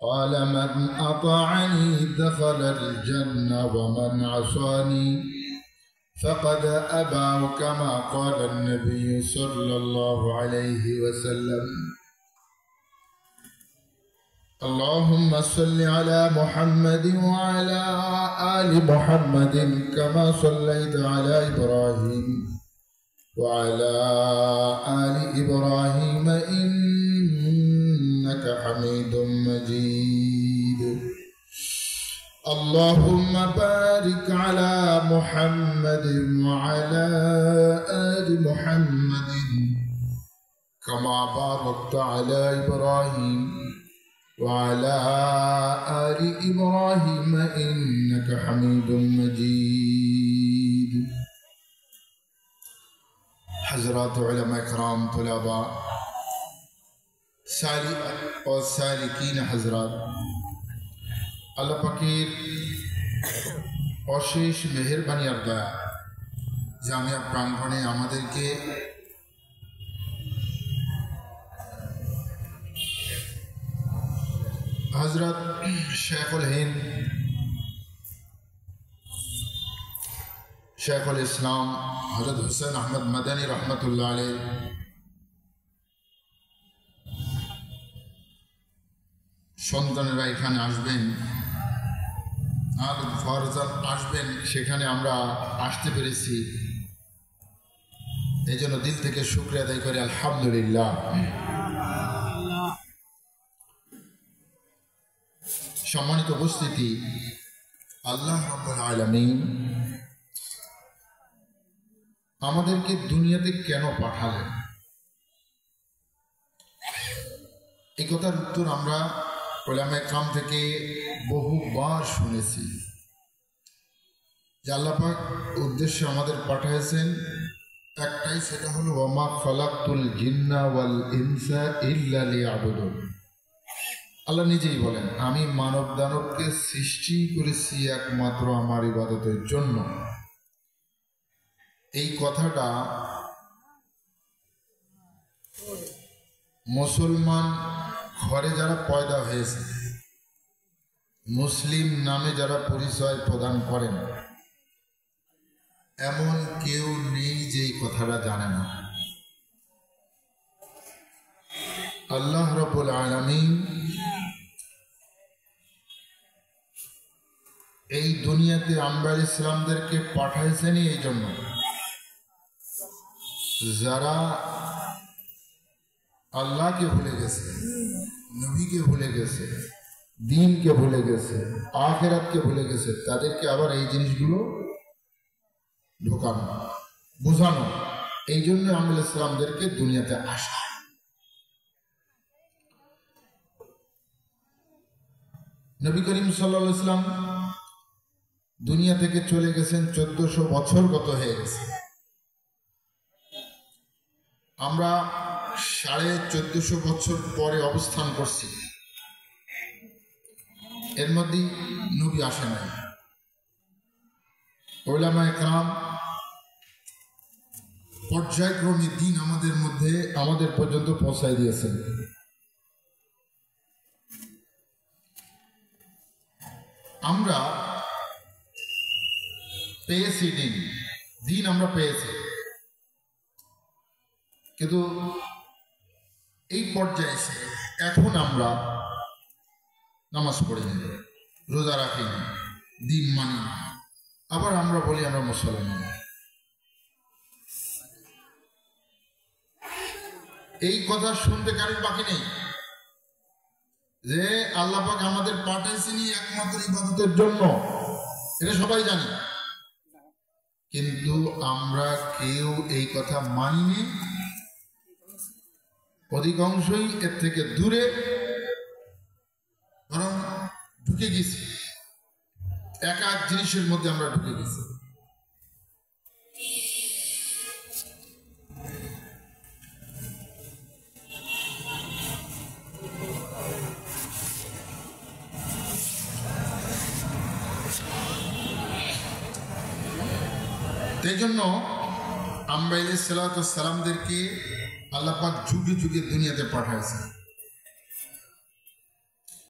قال من أطاعني دخل الجنة ومن عصاني فقد أبى كما قال النبي صلى الله عليه وسلم اللهم صل على محمد وعلى آل محمد كما صليت على إبراهيم وعلى آل إبراهيم إنك حميد مجيد اللهم بارك على محمد وعلى آل محمد كما باركت على إبراهيم وعلى آل إبراهيم إنك حميد مجيد حضرات علماء کرام طلباء सालिक और सालिकीन हजरात আল্লাহ পাকের অশেষ মেহেরবানি আর দয়া জামিয়া প্রাঙ্গণে আমাদেরকে হযরত শেখুল হিন্দ শেখুল ইসলাম হযরত হুসেন আহমদ মাদানী রহমতুল্লাহ আলাইহি সন্তানেরা এখানে আসবেন আর ফরজাত আসবেন, সেখানে আমরা আসতে পেরেছি, এই জন্য দিল থেকে শুকরিয়া আদায় করি আলহামদুলিল্লাহ। সম্মানিত উপস্থিতি, আল্লাহ রাব্বুল আলামিন আমাদেরকে দুনিয়াতে কেন পাঠালেন, এই কথার উত্তর আমরা উলামায়ে কেরাম থেকে বহুবার শুনেছি যে আল্লাহ পাক উদ্দেশ্য আমাদের পাঠিয়েছেন একটাই, সেটা হলো ওয়ামা খালাকতুল জিন্না ওয়াল ইনসা ইল্লা লিয়াবুদুন। আল্লাহ নিজেই বলেন, আমি মানব দানবকে সৃষ্টি করেছি একমাত্র আমার ইবাদতের জন্য। এই কথাটা মুসলমান ঘরে যারা পয়দা হয়েছে, মুসলিম নামে যারা পরিচয় প্রদান করেন, এমন কেউ নেই যে এই কথাটা জানে না। আল্লাহ রাব্বুল আলামিন এই দুনিয়াতে আমরা ইসলামদেরকে পাঠাইছেনই এই জন্য, যারা আল্লাহকে ভুলে গেছে, নবীকে ভুলে গেছে, দ্বীনকে ভুলে গেছে, আখিরাতকে ভুলে গেছে, তাদেরকে আবার এই জিনিসগুলো ঢোকানো, বোঝানো, এই জন্য আমরা ইসলামদেরকে দুনিয়াতে আসা। নবী করিম সাল্লাল্লাহু আলাইহি ওয়াসাল্লাম দুনিয়া থেকে চলে গেছেন 1400 বছর গত হয়ে গেছে। আমরা 1450 বছর পরে অবস্থান করছি, এর মধ্যে নবী আসেন নাই। উলামায়ে কেরাম পর্যায়ক্রমে দিন আমাদের পর্যন্ত পৌঁছায় দিয়েছেন। আমরা পেয়েছি দিন আমরা পেয়েছি, কিন্তু এই পর্যায়ে এসে এখন আমরা নামাজ পড়ি না, রোজা রাখি না, দিন মানি না, আবার আমরা বলি আমরা মুসলমান। এই কথা শুনতে কারোর বাকি নেই যে আল্লাহ পাক আমাদের পাঠাইছেনই একমাত্র ইবাদতের জন্য, এটা সবাই জানি, কিন্তু আমরা কেউ এই কথা মানিনি। অধিকাংশই এর থেকে দূরে, বরং ঢুকে গেছি, এক জিনিসের মধ্যে আমরা ঢুকে গেছি। এই জন্য আম্বিয়া আলাইহিস সালামদেরকে আল্লাহ পাক যুগে যুগে দুনিয়াতে পাঠাইছেন।